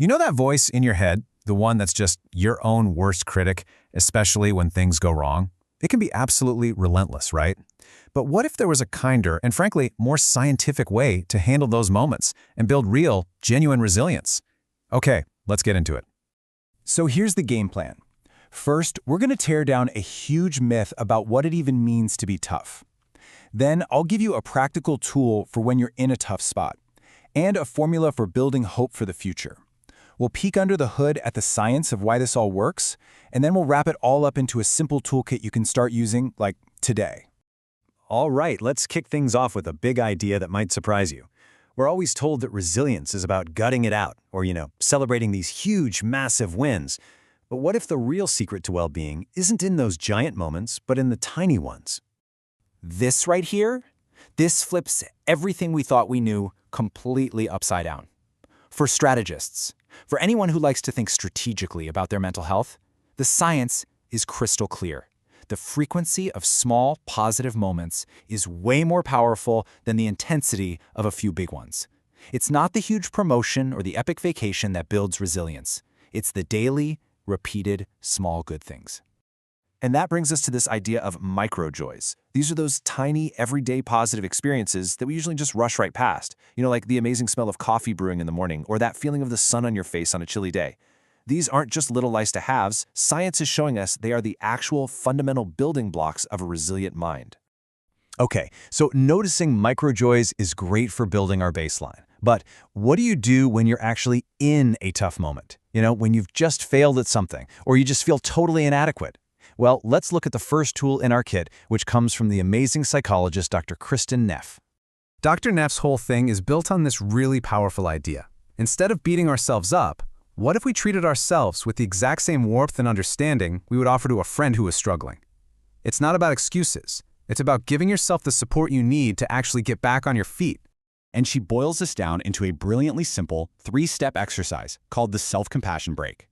You know that voice in your head, the one that's just your own worst critic, especially when things go wrong? It can be absolutely relentless, right? But what if there was a kinder and frankly, more scientific way to handle those moments and build real, genuine resilience? Okay, let's get into it. So here's the game plan. First, we're going to tear down a huge myth about what it even means to be tough. Then I'll give you a practical tool for when you're in a tough spot, and a formula for building hope for the future. We'll peek under the hood at the science of why this all works, and then we'll wrap it all up into a simple toolkit you can start using, like, today. All right, let's kick things off with a big idea that might surprise you. We're always told that resilience is about gutting it out, or, celebrating these huge, massive wins. But what if the real secret to well-being isn't in those giant moments, but in the tiny ones? This right here, this flips everything we thought we knew completely upside down. For strategists, for anyone who likes to think strategically about their mental health, the science is crystal clear. The frequency of small, positive moments is way more powerful than the intensity of a few big ones. It's not the huge promotion or the epic vacation that builds resilience. It's the daily, repeated, small good things. And that brings us to this idea of micro joys. These are those tiny, everyday positive experiences that we usually just rush right past. Like the amazing smell of coffee brewing in the morning, or that feeling of the sun on your face on a chilly day. These aren't just little nice-to-haves. Science is showing us they are the actual fundamental building blocks of a resilient mind. Okay, so noticing microjoys is great for building our baseline. But what do you do when you're actually in a tough moment? When you've just failed at something, or you just feel totally inadequate? Well, let's look at the first tool in our kit, which comes from the amazing psychologist Dr. Kristin Neff. Dr. Neff's whole thing is built on this really powerful idea. Instead of beating ourselves up, what if we treated ourselves with the exact same warmth and understanding we would offer to a friend who is struggling? It's not about excuses. It's about giving yourself the support you need to actually get back on your feet. And she boils this down into a brilliantly simple 3-step exercise called the self-compassion break.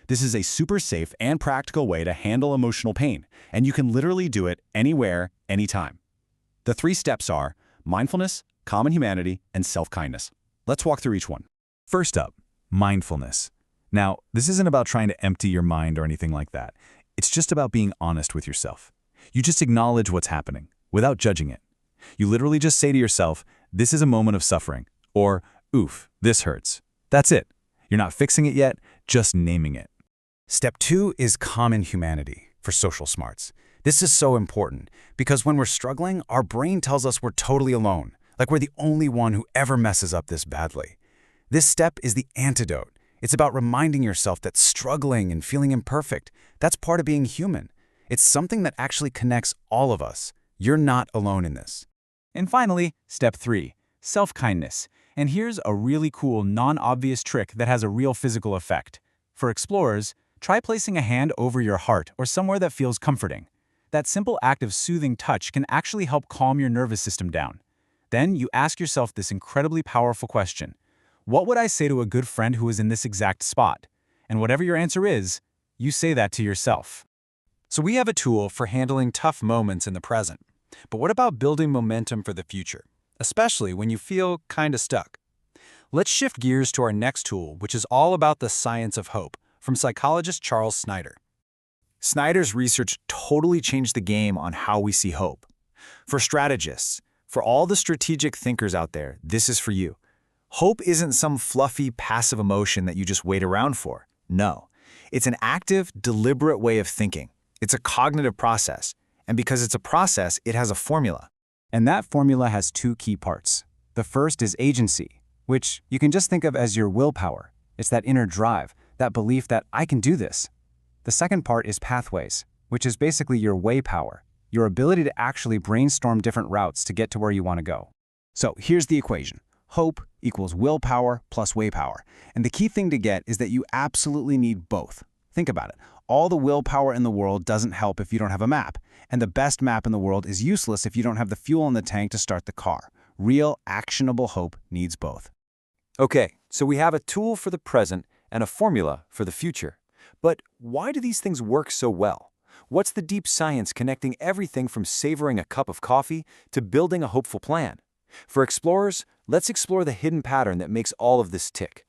This is a super safe and practical way to handle emotional pain, and you can literally do it anywhere, anytime. The 3 steps are mindfulness, common humanity, and self-kindness. Let's walk through each one. First up, mindfulness. Now, this isn't about trying to empty your mind or anything like that. It's just about being honest with yourself. You just acknowledge what's happening without judging it. You literally just say to yourself, this is a moment of suffering, or, oof, this hurts. That's it. You're not fixing it yet, just naming it. Step 2 is common humanity for social smarts. This is so important because when we're struggling, our brain tells us we're totally alone, like we're the only one who ever messes up this badly. This step is the antidote. It's about reminding yourself that struggling and feeling imperfect, that's part of being human. It's something that actually connects all of us. You're not alone in this. And finally, step 3, self-kindness. And here's a really cool, non-obvious trick that has a real physical effect. For explorers, try placing a hand over your heart or somewhere that feels comforting. That simple act of soothing touch can actually help calm your nervous system down. Then you ask yourself this incredibly powerful question. What would I say to a good friend who is in this exact spot? And whatever your answer is, you say that to yourself. So we have a tool for handling tough moments in the present. But what about building momentum for the future, especially when you feel kinda stuck? Let's shift gears to our next tool, which is all about the science of hope, from psychologist Charles Snyder. Snyder's research totally changed the game on how we see hope. For strategists, for all the strategic thinkers out there, this is for you. Hope isn't some fluffy, passive emotion that you just wait around for. No, it's an active, deliberate way of thinking. It's a cognitive process, and because it's a process, it has a formula. And that formula has 2 key parts. The first is agency, which you can just think of as your willpower. It's that inner drive, that belief that I can do this. The second part is pathways, which is basically your way power, your ability to actually brainstorm different routes to get to where you want to go. So here's the equation. Hope equals willpower plus way power. And the key thing to get is that you absolutely need both. Think about it. All the willpower in the world doesn't help if you don't have a map. And the best map in the world is useless if you don't have the fuel in the tank to start the car. Real, actionable hope needs both. Okay, so we have a tool for the present and a formula for the future. But why do these things work so well? What's the deep science connecting everything from savoring a cup of coffee to building a hopeful plan? For explorers, let's explore the hidden pattern that makes all of this tick.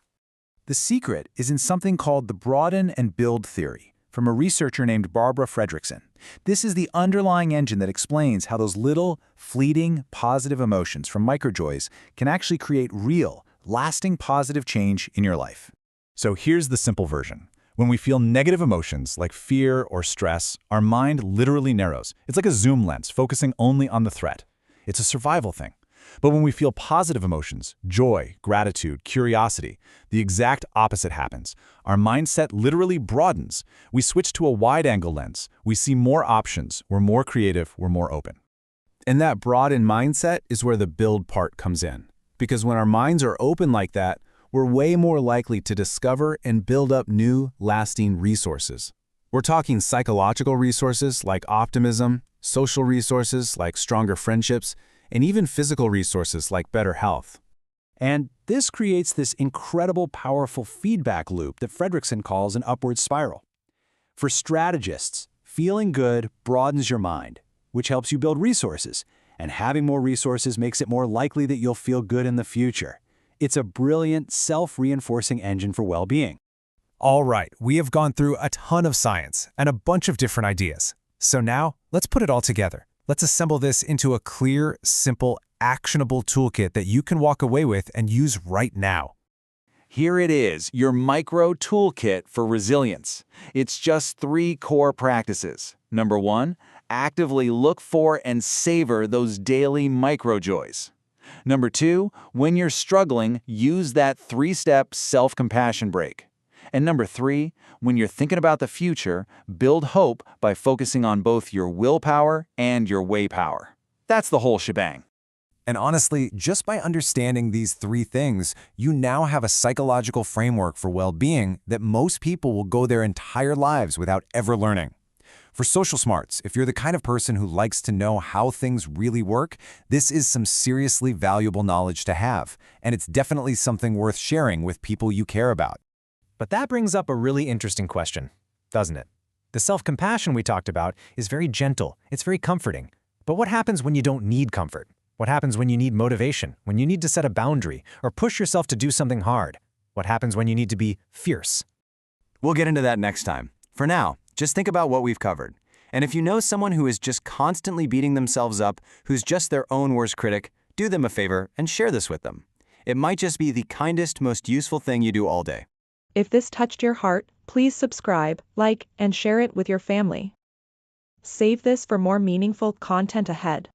The secret is in something called the broaden and build theory, from a researcher named Barbara Fredrickson. This is the underlying engine that explains how those little, fleeting, positive emotions from microjoys can actually create real, lasting positive change in your life. So here's the simple version. When we feel negative emotions like fear or stress, our mind literally narrows. It's like a zoom lens focusing only on the threat. It's a survival thing. But when we feel positive emotions, joy, gratitude, curiosity, the exact opposite happens. Our mindset literally broadens. We switch to a wide-angle lens. We see more options. We're more creative. We're more open. And that broadened mindset is where the build part comes in. Because when our minds are open like that, we're way more likely to discover and build up new, lasting resources. We're talking psychological resources like optimism, social resources like stronger friendships, and even physical resources like better health. And this creates this incredible, powerful feedback loop that Fredrickson calls an upward spiral. For strategists, feeling good broadens your mind, which helps you build resources, and having more resources makes it more likely that you'll feel good in the future. It's a brilliant, self-reinforcing engine for well-being. All right, we have gone through a ton of science and a bunch of different ideas. So now, let's put it all together. Let's assemble this into a clear, simple, actionable toolkit that you can walk away with and use right now. Here it is, your Micro Toolkit for resilience. It's just 3 core practices. Number 1, actively look for and savor those daily microjoys. Number 2, when you're struggling, use that 3-step self-compassion break. And number 3, when you're thinking about the future, build hope by focusing on both your willpower and your way power. That's the whole shebang. And honestly, just by understanding these 3 things, you now have a psychological framework for well-being that most people will go their entire lives without ever learning. For social smarts, if you're the kind of person who likes to know how things really work, this is some seriously valuable knowledge to have, and it's definitely something worth sharing with people you care about. But that brings up a really interesting question, doesn't it? The self-compassion we talked about is very gentle, it's very comforting. But what happens when you don't need comfort? What happens when you need motivation, when you need to set a boundary, or push yourself to do something hard? What happens when you need to be fierce? We'll get into that next time. For now, just think about what we've covered. And if you know someone who is just constantly beating themselves up, who's just their own worst critic, do them a favor and share this with them. It might just be the kindest, most useful thing you do all day. If this touched your heart, please subscribe, like, and share it with your family. Save this for more meaningful content ahead.